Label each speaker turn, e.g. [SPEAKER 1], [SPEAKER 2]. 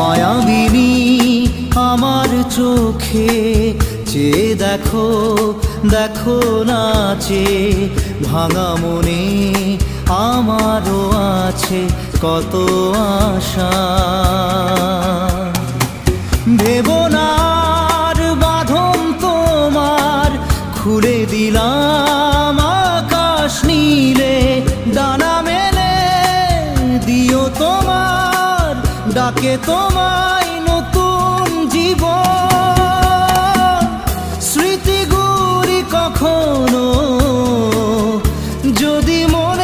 [SPEAKER 1] মায়াবিনী আমার চোখে চেয়ে দেখো, দেখো নাচে ভাঙা মনে আমারও আছে কত আশা। ভেবনার বাঁধন তোমার খুলে দিলাম আকাশ নীলে, ডানা মেলে দিও তোমার ডাকে তোমায় নতুন জীবন। স্মৃতিগুলি কখনো যদি মনে